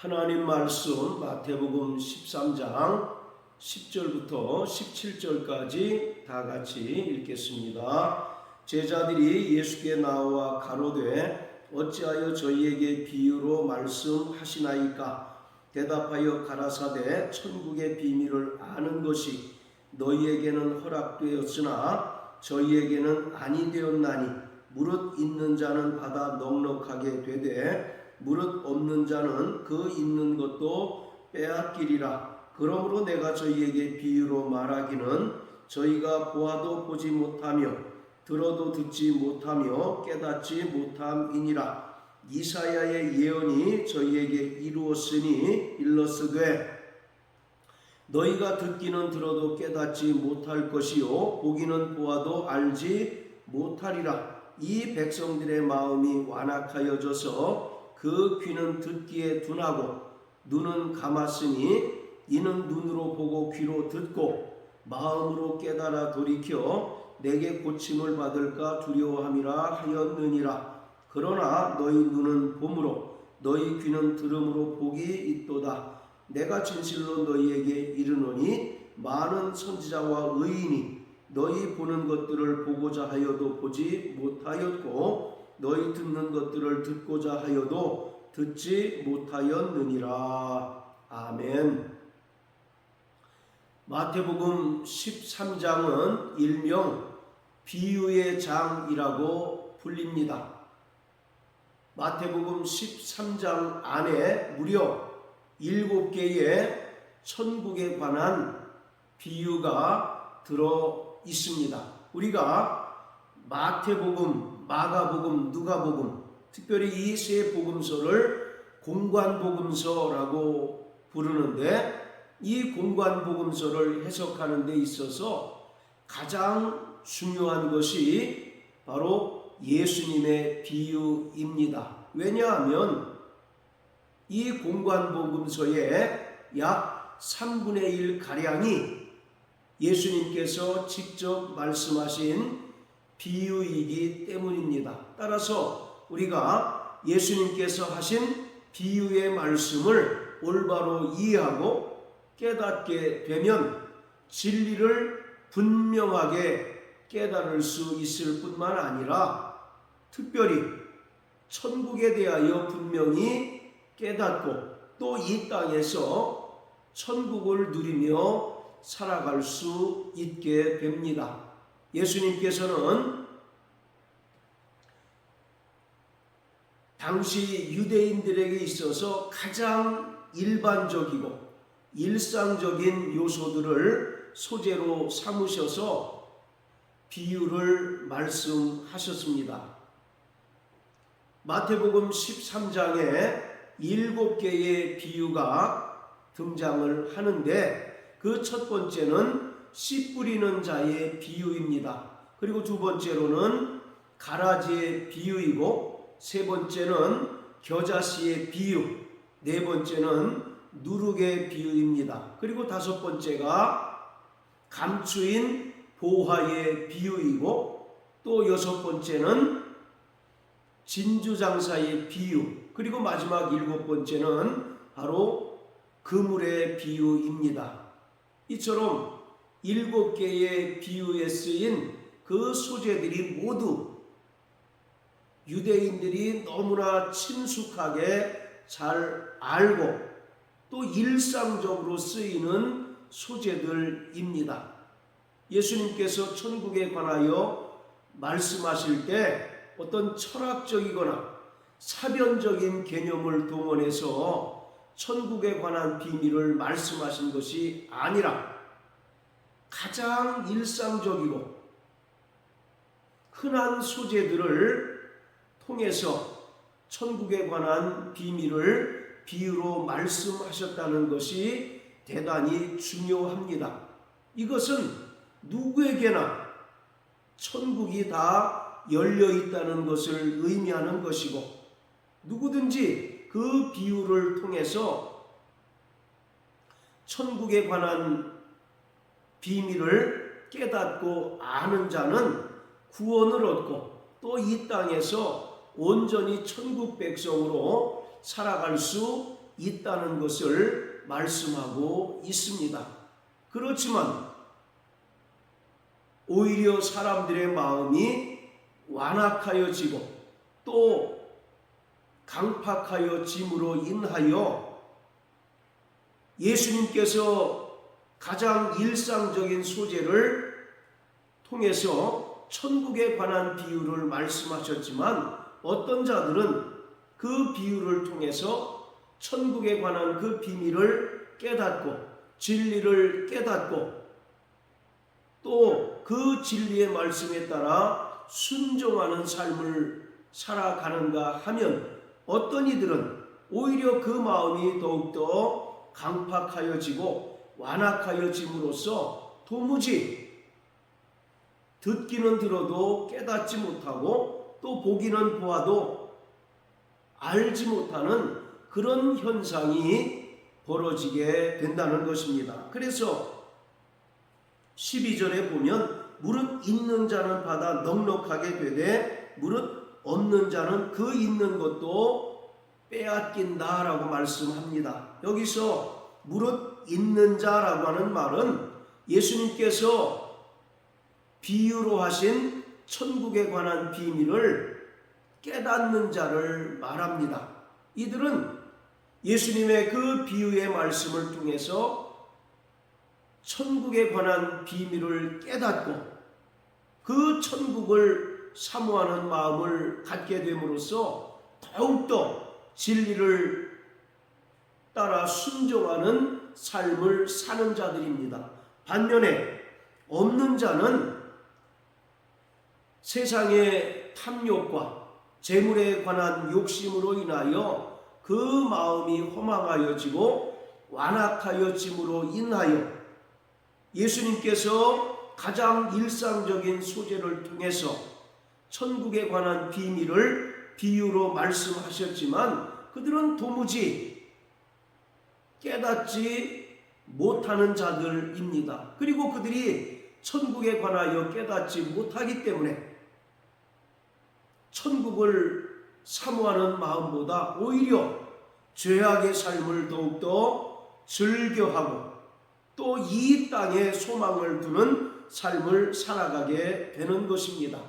하나님 말씀 마태복음 13장 10절부터 17절까지 다 같이 읽겠습니다. 제자들이 예수께 나와 가로되 어찌하여 저희에게 비유로 말씀하시나이까? 대답하여 가라사대 천국의 비밀을 아는 것이 너희에게는 허락되었으나 저희에게는 아니 되었나니 무릇 있는 자는 받아 넉넉하게 되되 무릇 없는 자는 그 있는 것도 빼앗기리라. 그러므로 내가 저희에게 비유로 말하기는 저희가 보아도 보지 못하며 들어도 듣지 못하며 깨닫지 못함이니라. 이사야의 예언이 저희에게 이루었으니 일렀으되 너희가 듣기는 들어도 깨닫지 못할 것이요 보기는 보아도 알지 못하리라. 이 백성들의 마음이 완악하여져서 그 귀는 듣기에 둔하고 눈은 감았으니 이는 눈으로 보고 귀로 듣고 마음으로 깨달아 돌이켜 내게 고침을 받을까 두려워함이라 하였느니라. 그러나 너희 눈은 봄으로 너희 귀는 들음으로 복이 있도다. 내가 진실로 너희에게 이르노니 많은 선지자와 의인이 너희 보는 것들을 보고자 하여도 보지 못하였고 너희 듣는 것들을 듣고자 하여도 듣지 못하였느니라. 아멘. 마태복음 13장은 일명 비유의 장이라고 불립니다. 마태복음 13장 안에 무려 7개의 천국에 관한 비유가 들어 있습니다. 우리가 마태복음, 마가복음, 누가복음, 특별히 이 세 복음서를 공관복음서라고 부르는데 이 공관복음서를 해석하는 데 있어서 가장 중요한 것이 바로 예수님의 비유입니다. 왜냐하면 이 공관복음서의 약 3분의 1가량이 예수님께서 직접 말씀하신 비유이기 때문입니다. 따라서 우리가 예수님께서 하신 비유의 말씀을 올바로 이해하고 깨닫게 되면 진리를 분명하게 깨달을 수 있을 뿐만 아니라 특별히 천국에 대하여 분명히 깨닫고 또 이 땅에서 천국을 누리며 살아갈 수 있게 됩니다. 예수님께서는 당시 유대인들에게 있어서 가장 일반적이고 일상적인 요소들을 소재로 삼으셔서 비유를 말씀하셨습니다. 마태복음 13장에 7개의 비유가 등장을 하는데 그 첫 번째는 씨 뿌리는 자의 비유입니다. 그리고 두 번째로는 가라지의 비유이고 세 번째는 겨자씨의 비유, 네 번째는 누룩의 비유입니다. 그리고 다섯 번째가 감추인 보화의 비유이고 또 여섯 번째는 진주장사의 비유, 그리고 마지막 일곱 번째는 바로 그물의 비유입니다. 이처럼 7개의 비유에 쓰인 그 소재들이 모두 유대인들이 너무나 친숙하게 잘 알고 또 일상적으로 쓰이는 소재들입니다. 예수님께서 천국에 관하여 말씀하실 때 어떤 철학적이거나 사변적인 개념을 동원해서 천국에 관한 비밀을 말씀하신 것이 아니라 가장 일상적이고 흔한 소재들을 통해서 천국에 관한 비밀을 비유로 말씀하셨다는 것이 대단히 중요합니다. 이것은 누구에게나 천국이 다 열려 있다는 것을 의미하는 것이고 누구든지 그 비유를 통해서 천국에 관한 비밀을 깨닫고 아는 자는 구원을 얻고 또 이 땅에서 온전히 천국 백성으로 살아갈 수 있다는 것을 말씀하고 있습니다. 그렇지만 오히려 사람들의 마음이 완악하여지고 또 강팍하여짐으로 인하여 예수님께서 가장 일상적인 소재를 통해서 천국에 관한 비유를 말씀하셨지만 어떤 자들은 그 비유를 통해서 천국에 관한 그 비밀을 깨닫고 진리를 깨닫고 또 그 진리의 말씀에 따라 순종하는 삶을 살아가는가 하면 어떤 이들은 오히려 그 마음이 더욱더 강팍하여지고 완악하여짐으로써 도무지 듣기는 들어도 깨닫지 못하고 또 보기는 보아도 알지 못하는 그런 현상이 벌어지게 된다는 것입니다. 그래서 12절에 보면 무릇 있는 자는 받아 넉넉하게 되되 무릇 없는 자는 그 있는 것도 빼앗긴다 라고 말씀합니다. 여기서 무릇 있는 자라고 하는 말은 예수님께서 비유로 하신 천국에 관한 비밀을 깨닫는 자를 말합니다. 이들은 예수님의 그 비유의 말씀을 통해서 천국에 관한 비밀을 깨닫고 그 천국을 사모하는 마음을 갖게 됨으로써 더욱더 진리를 따라 순종하는 삶을 사는 자들입니다. 반면에 없는 자는 세상의 탐욕과 재물에 관한 욕심으로 인하여 그 마음이 허망하여지고 완악하여짐으로 인하여 예수님께서 가장 일상적인 소재를 통해서 천국에 관한 비밀을 비유로 말씀하셨지만 그들은 도무지 깨닫지 못하는 자들입니다. 그리고 그들이 천국에 관하여 깨닫지 못하기 때문에 천국을 사모하는 마음보다 오히려 죄악의 삶을 더욱더 즐겨하고 또 이 땅에 소망을 두는 삶을 살아가게 되는 것입니다.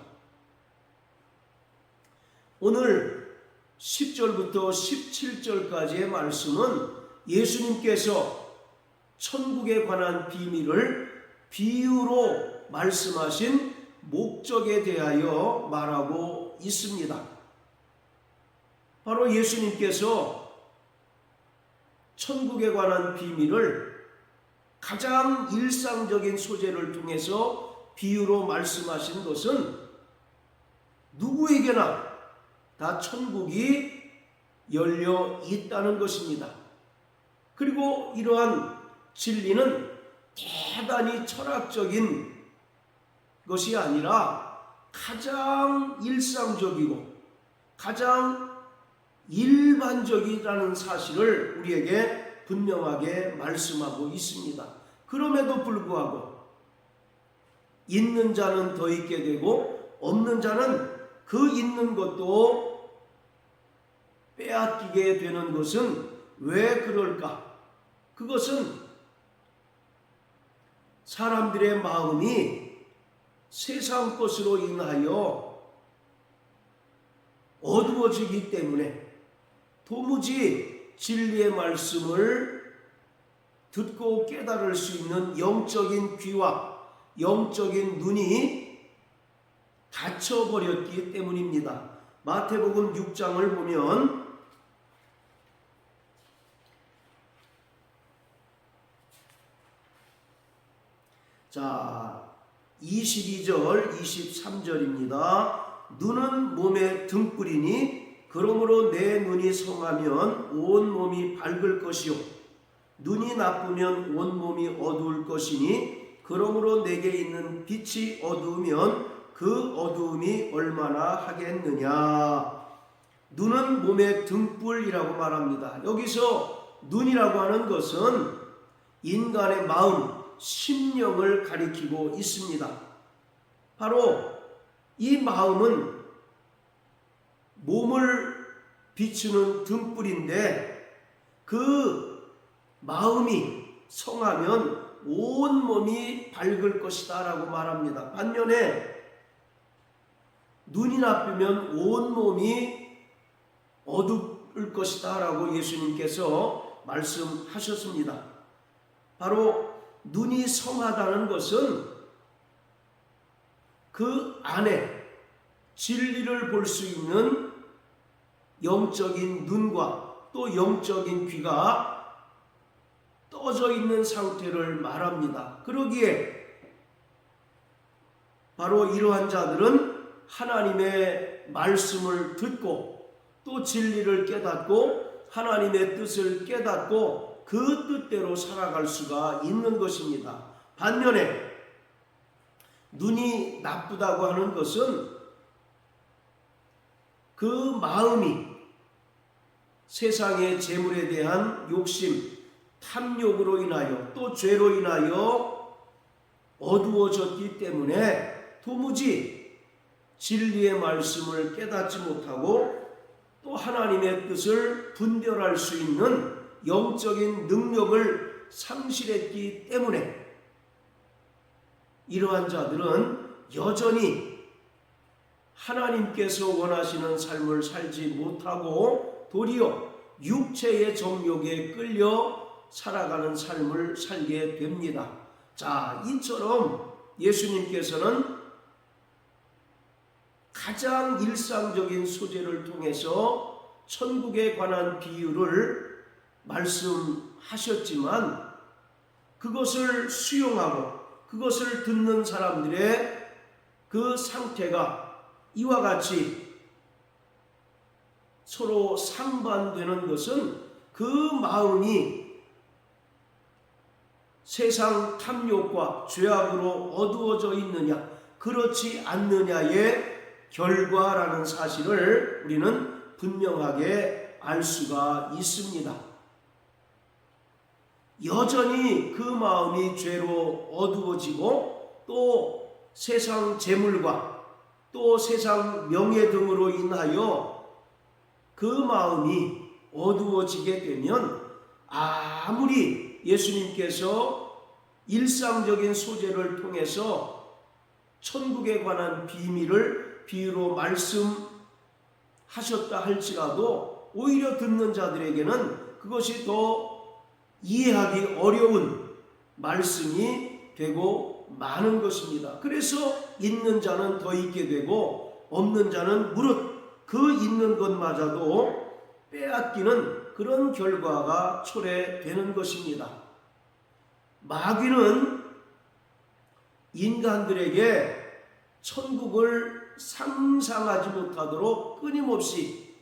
오늘 10절부터 17절까지의 말씀은 예수님께서 천국에 관한 비밀을 비유로 말씀하신 목적에 대하여 말하고 있습니다. 바로 예수님께서 천국에 관한 비밀을 가장 일상적인 소재를 통해서 비유로 말씀하신 것은 누구에게나 다 천국이 열려 있다는 것입니다. 그리고 이러한 진리는 대단히 철학적인 것이 아니라 가장 일상적이고 가장 일반적이라는 사실을 우리에게 분명하게 말씀하고 있습니다. 그럼에도 불구하고 있는 자는 더 있게 되고 없는 자는 그 있는 것도 빼앗기게 되는 것은 왜 그럴까? 그것은 사람들의 마음이 세상 것으로 인하여 어두워지기 때문에 도무지 진리의 말씀을 듣고 깨달을 수 있는 영적인 귀와 영적인 눈이 닫혀버렸기 때문입니다. 마태복음 6장을 보면 자 22절 23절입니다. 눈은 몸의 등불이니 그러므로 내 눈이 성하면 온 몸이 밝을 것이요 눈이 나쁘면 온 몸이 어두울 것이니 그러므로 내게 있는 빛이 어두우면 그 어두움이 얼마나 하겠느냐. 눈은 몸의 등불이라고 말합니다. 여기서 눈이라고 하는 것은 인간의 마음, 심령을 가리키고 있습니다. 바로 이 마음은 몸을 비추는 등불인데 그 마음이 성하면 온 몸이 밝을 것이다 라고 말합니다. 반면에 눈이 나쁘면 온 몸이 어두울 것이다 라고 예수님께서 말씀하셨습니다. 바로 눈이 성하다는 것은 그 안에 진리를 볼 수 있는 영적인 눈과 또 영적인 귀가 떠져 있는 상태를 말합니다. 그러기에 바로 이러한 자들은 하나님의 말씀을 듣고 또 진리를 깨닫고 하나님의 뜻을 깨닫고 그 뜻대로 살아갈 수가 있는 것입니다. 반면에 눈이 나쁘다고 하는 것은 그 마음이 세상의 재물에 대한 욕심, 탐욕으로 인하여 또 죄로 인하여 어두워졌기 때문에 도무지 진리의 말씀을 깨닫지 못하고 또 하나님의 뜻을 분별할 수 있는 영적인 능력을 상실했기 때문에 이러한 자들은 여전히 하나님께서 원하시는 삶을 살지 못하고 도리어 육체의 정욕에 끌려 살아가는 삶을 살게 됩니다. 자, 이처럼 예수님께서는 가장 일상적인 소재를 통해서 천국에 관한 비유를 말씀하셨지만 그것을 수용하고 그것을 듣는 사람들의 그 상태가 이와 같이 서로 상반되는 것은 그 마음이 세상 탐욕과 죄악으로 어두워져 있느냐 그렇지 않느냐의 결과라는 사실을 우리는 분명하게 알 수가 있습니다. 여전히 그 마음이 죄로 어두워지고 또 세상 재물과 또 세상 명예 등으로 인하여 그 마음이 어두워지게 되면 아무리 예수님께서 일상적인 소재를 통해서 천국에 관한 비밀을 비유로 말씀하셨다 할지라도 오히려 듣는 자들에게는 그것이 더 이해하기 어려운 말씀이 되고 많은 것입니다. 그래서 있는 자는 더 있게 되고 없는 자는 무릇 그 있는 것마저도 빼앗기는 그런 결과가 초래되는 것입니다. 마귀는 인간들에게 천국을 상상하지 못하도록 끊임없이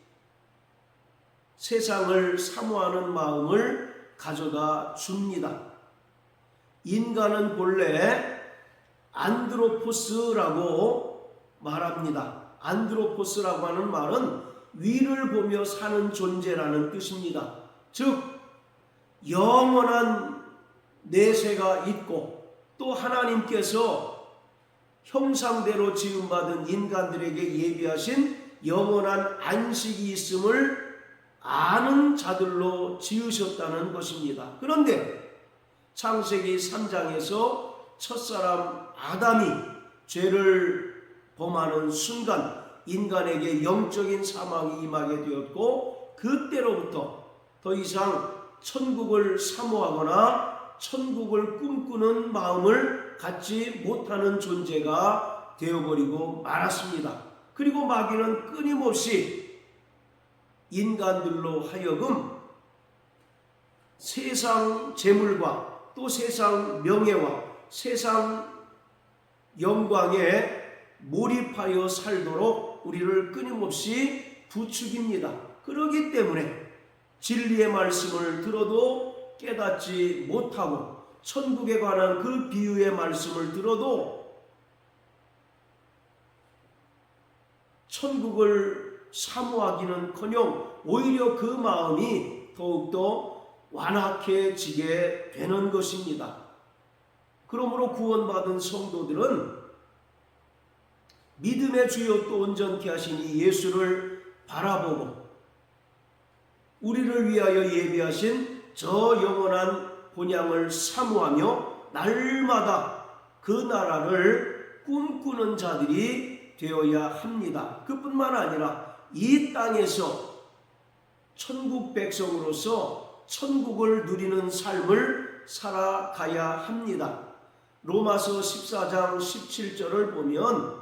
세상을 사모하는 마음을 가져다 줍니다. 인간은 본래 안드로포스라고 말합니다. 안드로포스라고 하는 말은 위를 보며 사는 존재라는 뜻입니다. 즉 영원한 내세가 있고 또 하나님께서 형상대로 지음받은 인간들에게 예비하신 영원한 안식이 있음을 아는 자들로 지으셨다는 것입니다. 그런데 창세기 3장에서 첫사람 아담이 죄를 범하는 순간 인간에게 영적인 사망이 임하게 되었고 그때로부터 더 이상 천국을 사모하거나 천국을 꿈꾸는 마음을 갖지 못하는 존재가 되어버리고 말았습니다. 그리고 마귀는 끊임없이 인간들로 하여금 세상 재물과 또 세상 명예와 세상 영광에 몰입하여 살도록 우리를 끊임없이 부추깁니다. 그렇기 때문에 진리의 말씀을 들어도 깨닫지 못하고 천국에 관한 그 비유의 말씀을 들어도 천국을 사모하기는커녕 오히려 그 마음이 더욱더 완악해지게 되는 것입니다. 그러므로 구원받은 성도들은 믿음의 주요 또 온전케 하신 이 예수를 바라보고 우리를 위하여 예비하신 저 영원한 본향을 사모하며 날마다 그 나라를 꿈꾸는 자들이 되어야 합니다. 그뿐만 아니라 이 땅에서 천국 백성으로서 천국을 누리는 삶을 살아가야 합니다. 로마서 14장 17절을 보면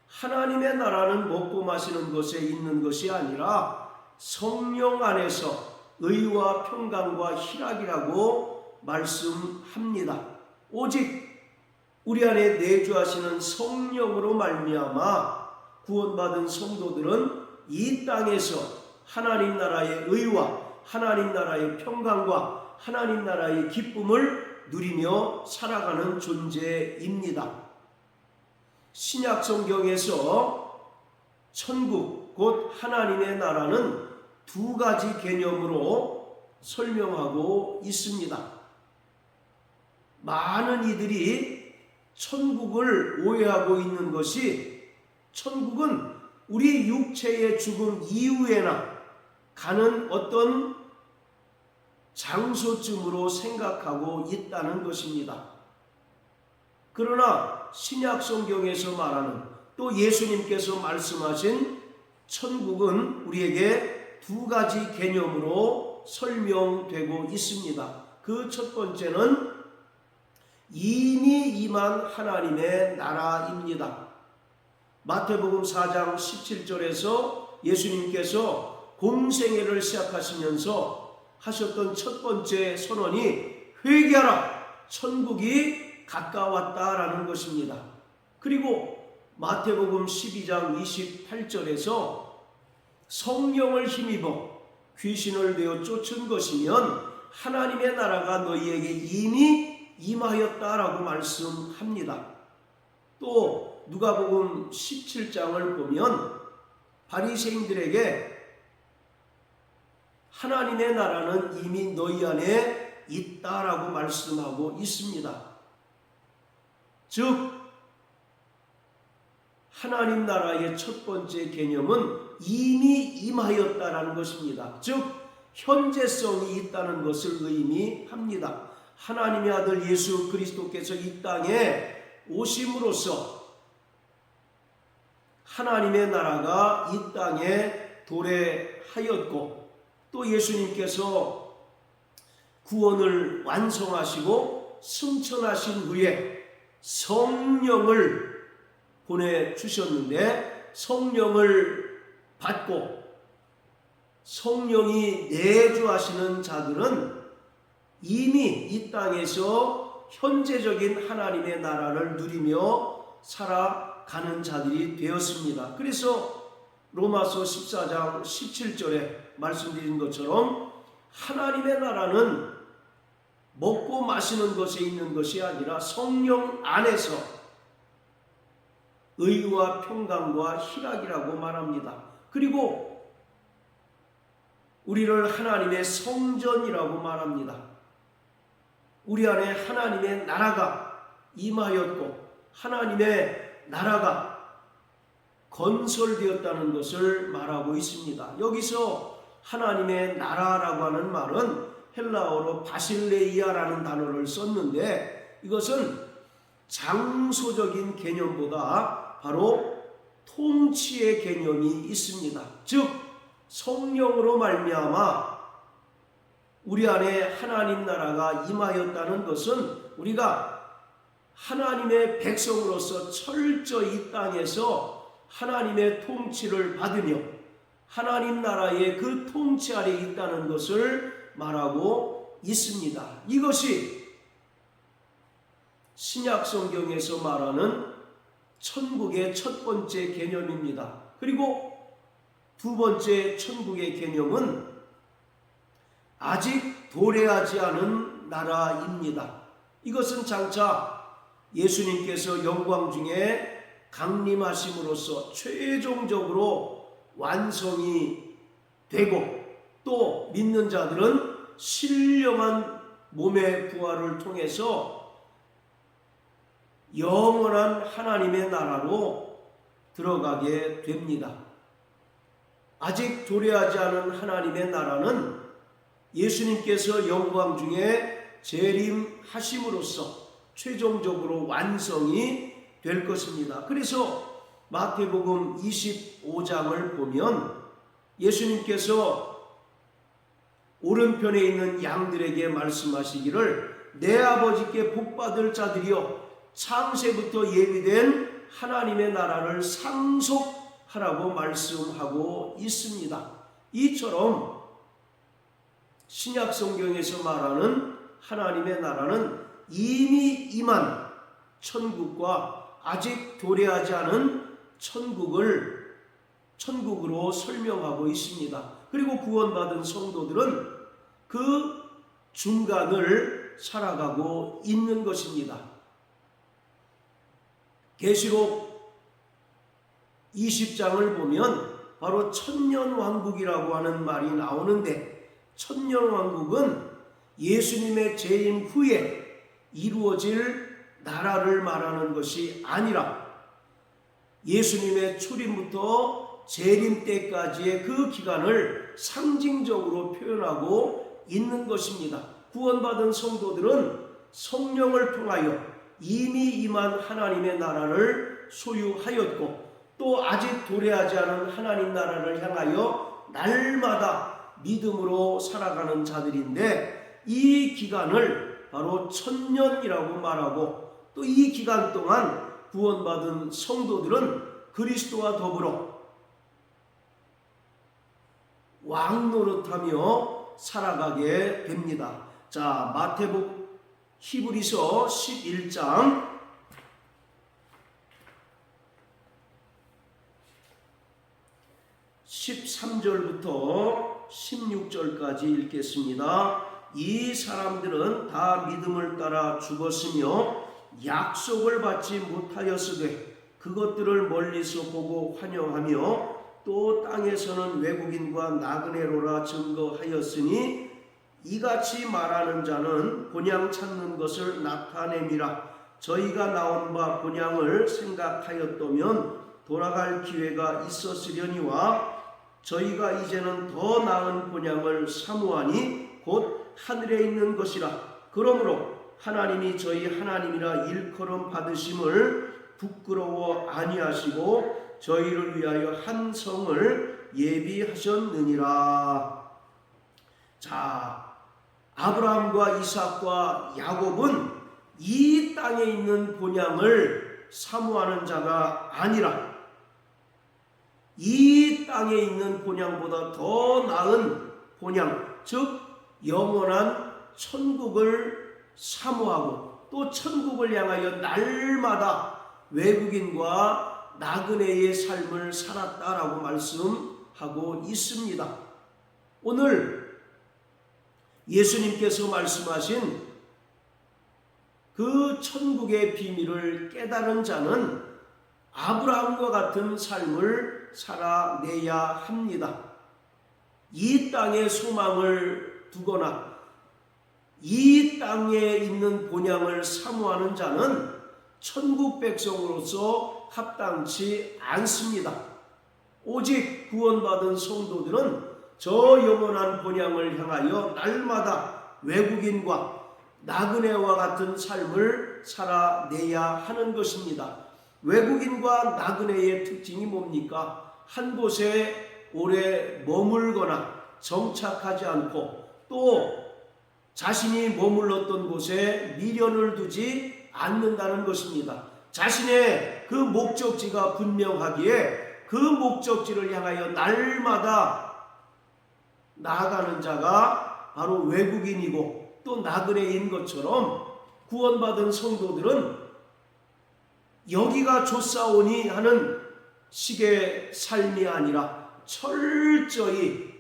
하나님의 나라는 먹고 마시는 것에 있는 것이 아니라 성령 안에서 의와 평강과 희락이라고 말씀합니다. 오직 우리 안에 내주하시는 성령으로 말미암아 구원받은 성도들은 이 땅에서 하나님 나라의 의와 하나님 나라의 평강과 하나님 나라의 기쁨을 누리며 살아가는 존재입니다. 신약 성경에서 천국 곧 하나님의 나라는 두 가지 개념으로 설명하고 있습니다. 많은 이들이 천국을 오해하고 있는 것이 천국은 우리 육체의 죽음 이후에나 가는 어떤 장소쯤으로 생각하고 있다는 것입니다. 그러나 신약 성경에서 말하는 또 예수님께서 말씀하신 천국은 우리에게 두 가지 개념으로 설명되고 있습니다. 그 첫 번째는 이미 임한 하나님의 나라입니다. 마태복음 4장 17절에서 예수님께서 공생애를 시작하시면서 하셨던 첫 번째 선언이 회개하라, 천국이 가까웠다라는 것입니다. 그리고 마태복음 12장 28절에서 성령을 힘입어 귀신을 내어 쫓은 것이면 하나님의 나라가 너희에게 이미 임하였다라고 말씀합니다. 또 누가복음 17장을 보면 바리새인들에게 하나님의 나라는 이미 너희 안에 있다라고 말씀하고 있습니다. 즉 하나님 나라의 첫 번째 개념은 이미 임하였다라는 것입니다. 즉 현재성이 있다는 것을 의미합니다. 하나님의 아들 예수 그리스도께서 이 땅에 오심으로써 하나님의 나라가 이 땅에 도래하였고 또 예수님께서 구원을 완성하시고 승천하신 후에 성령을 보내주셨는데 성령을 받고 성령이 내주하시는 자들은 이미 이 땅에서 현재적인 하나님의 나라를 누리며 살아가는 자들이 되었습니다. 그래서 로마서 14장 17절에 말씀드린 것처럼 하나님의 나라는 먹고 마시는 것에 있는 것이 아니라 성령 안에서 의와 평강과 희락이라고 말합니다. 그리고 우리를 하나님의 성전이라고 말합니다. 우리 안에 하나님의 나라가 임하였고 하나님의 나라가 건설되었다는 것을 말하고 있습니다. 여기서 하나님의 나라라고 하는 말은 헬라어로 바실레이아라는 단어를 썼는데 이것은 장소적인 개념보다 바로 통치의 개념이 있습니다. 즉 성령으로 말미암아 우리 안에 하나님 나라가 임하였다는 것은 우리가 하나님의 백성으로서 철저히 이 땅에서 하나님의 통치를 받으며 하나님 나라의 그 통치 아래 있다는 것을 말하고 있습니다. 이것이 신약 성경에서 말하는 천국의 첫 번째 개념입니다. 그리고 두 번째 천국의 개념은 아직 도래하지 않은 나라입니다. 이것은 장차 예수님께서 영광 중에 강림하심으로써 최종적으로 완성이 되고 또 믿는 자들은 신령한 몸의 부활을 통해서 영원한 하나님의 나라로 들어가게 됩니다. 아직 도래하지 않은 하나님의 나라는 예수님께서 영광 중에 재림하심으로써 최종적으로 완성이 될 것입니다. 그래서 마태복음 25장을 보면 예수님께서 오른편에 있는 양들에게 말씀하시기를 내 아버지께 복받을 자들이여 창세부터 예비된 하나님의 나라를 상속하라고 말씀하고 있습니다. 이처럼 신약 성경에서 말하는 하나님의 나라는 이미 임한 천국과 아직 도래하지 않은 천국으로 설명하고 있습니다. 그리고 구원받은 성도들은 그 중간을 살아가고 있는 것입니다. 계시록 20장을 보면 바로 천년왕국이라고 하는 말이 나오는데, 천년왕국은 예수님의 재림 후에 이루어질 나라를 말하는 것이 아니라 예수님의 출임부터 재림 때까지의 그 기간을 상징적으로 표현하고 있는 것입니다. 구원받은 성도들은 성령을 통하여 이미 임한 하나님의 나라를 소유하였고, 또 아직 도래하지 않은 하나님 나라를 향하여 날마다 믿음으로 살아가는 자들인데, 이 기간을 바로 천년이라고 말하고, 또 이 기간 동안 구원받은 성도들은 그리스도와 더불어 왕노릇하며 살아가게 됩니다. 자, 마태복음 히브리서 11장 13절부터 16절까지 읽겠습니다. 이 사람들은 다 믿음을 따라 죽었으며 약속을 받지 못하였으되 그것들을 멀리서 보고 환영하며 또 땅에서는 외국인과 나그네로라 증거하였으니 이같이 말하는 자는 본향 찾는 것을 나타냄이라. 저희가 나온 바 본향을 생각하였다면 돌아갈 기회가 있었으려니와 저희가 이제는 더 나은 본향을 사모하니 곧 하늘에 있는 것이라. 그러므로 하나님이 저희 하나님이라 일컬음 받으심을 부끄러워 아니하시고 저희를 위하여 한 성을 예비하셨느니라. 자, 아브라함과 이삭과 야곱은 이 땅에 있는 본향을 사모하는 자가 아니라 이 땅에 있는 본향보다 더 나은 본향, 즉 영원한 천국을 사모하고 또 천국을 향하여 날마다 외국인과 나그네의 삶을 살았다라고 말씀하고 있습니다. 오늘 예수님께서 말씀하신 그 천국의 비밀을 깨달은 자는 아브라함과 같은 삶을 살아내야 합니다. 이 땅에 소망을 두거나 이 땅에 있는 본향을 사모하는 자는 천국 백성으로서 합당치 않습니다. 오직 구원받은 성도들은 저 영원한 본향을 향하여 날마다 외국인과 나그네와 같은 삶을 살아내야 하는 것입니다. 외국인과 나그네의 특징이 뭡니까? 한 곳에 오래 머물거나 정착하지 않고 또 자신이 머물렀던 곳에 미련을 두지 않는다는 것입니다. 자신의 그 목적지가 분명하기에 그 목적지를 향하여 날마다 나아가는 자가 바로 외국인이고 또 나그네인 것처럼 구원받은 성도들은 여기가 좋사오니 하는 식의 삶이 아니라 철저히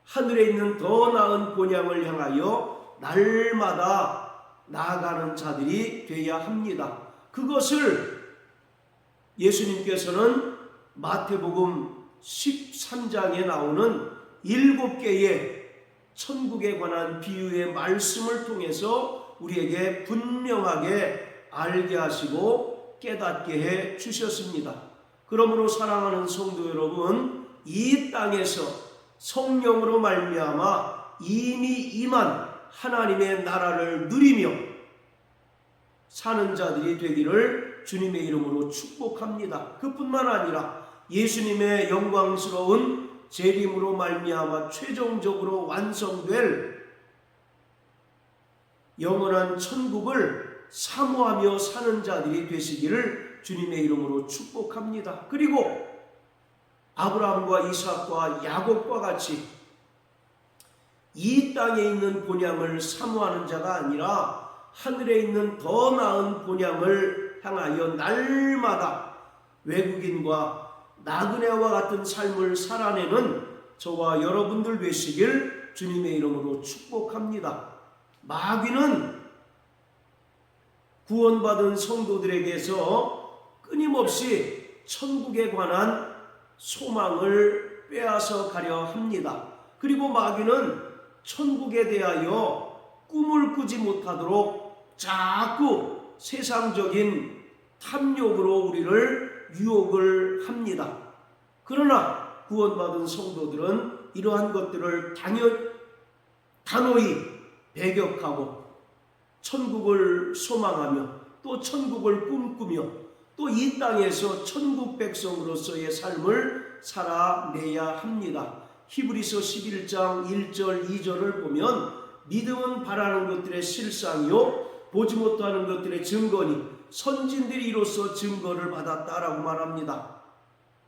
하늘에 있는 더 나은 본향을 향하여 날마다 나아가는 자들이 되어야 합니다. 그것을 예수님께서는 마태복음 13장에 나오는 7개의 천국에 관한 비유의 말씀을 통해서 우리에게 분명하게 알게 하시고 깨닫게 해 주셨습니다. 그러므로 사랑하는 성도 여러분, 이 땅에서 성령으로 말미암아 이미 임한 하나님의 나라를 누리며 사는 자들이 되기를 주님의 이름으로 축복합니다. 그뿐만 아니라 예수님의 영광스러운 재림으로 말미암아 최종적으로 완성될 영원한 천국을 사모하며 사는 자들이 되시기를 주님의 이름으로 축복합니다. 그리고 아브라함과 이삭과 야곱과 같이 이 땅에 있는 본향을 사모하는 자가 아니라 하늘에 있는 더 나은 본향을 향하여 날마다 외국인과 나그네와 같은 삶을 살아내는 저와 여러분들 되시길 주님의 이름으로 축복합니다. 마귀는 구원받은 성도들에게서 끊임없이 천국에 관한 소망을 빼앗아 가려 합니다. 그리고 마귀는 천국에 대하여 꿈을 꾸지 못하도록 자꾸 세상적인 탐욕으로 우리를 유혹을 합니다. 그러나 구원받은 성도들은 이러한 것들을 단호히 배격하고 천국을 소망하며 또 천국을 꿈꾸며 또 이 땅에서 천국 백성으로서의 삶을 살아내야 합니다. 히브리서 11장 1절 2절을 보면 믿음은 바라는 것들의 실상이요 보지 못하는 것들의 증거니 선진들이 이로써 증거를 받았다라고 말합니다.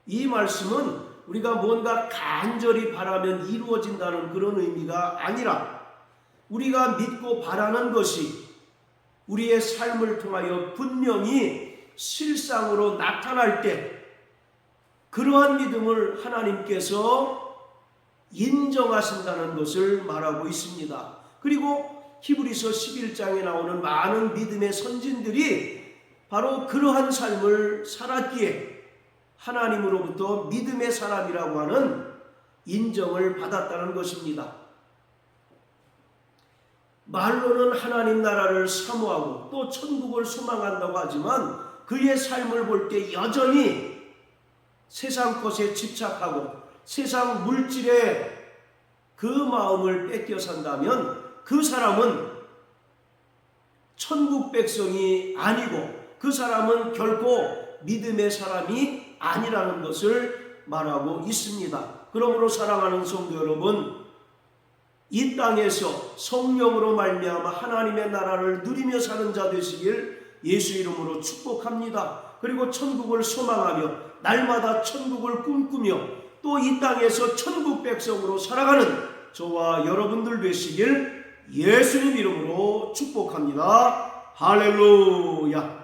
이 말씀은 우리가 뭔가 간절히 바라면 이루어진다는 그런 의미가 아니라 우리가 믿고 바라는 것이 우리의 삶을 통하여 분명히 실상으로 나타날 때 그러한 믿음을 하나님께서 인정하신다는 것을 말하고 있습니다. 그리고 히브리서 11장에 나오는 많은 믿음의 선진들이 바로 그러한 삶을 살았기에 하나님으로부터 믿음의 사람이라고 하는 인정을 받았다는 것입니다. 말로는 하나님 나라를 사모하고 또 천국을 소망한다고 하지만 그의 삶을 볼 때 여전히 세상 것에 집착하고 세상 물질에 그 마음을 뺏겨 산다면 그 사람은 천국 백성이 아니고 그 사람은 결코 믿음의 사람이 아니라는 것을 말하고 있습니다. 그러므로 사랑하는 성도 여러분, 이 땅에서 성령으로 말미암아 하나님의 나라를 누리며 사는 자 되시길 예수 이름으로 축복합니다. 그리고 천국을 소망하며 날마다 천국을 꿈꾸며 또 이 땅에서 천국 백성으로 살아가는 저와 여러분들 되시길 예수님 이름으로 축복합니다. 할렐루야.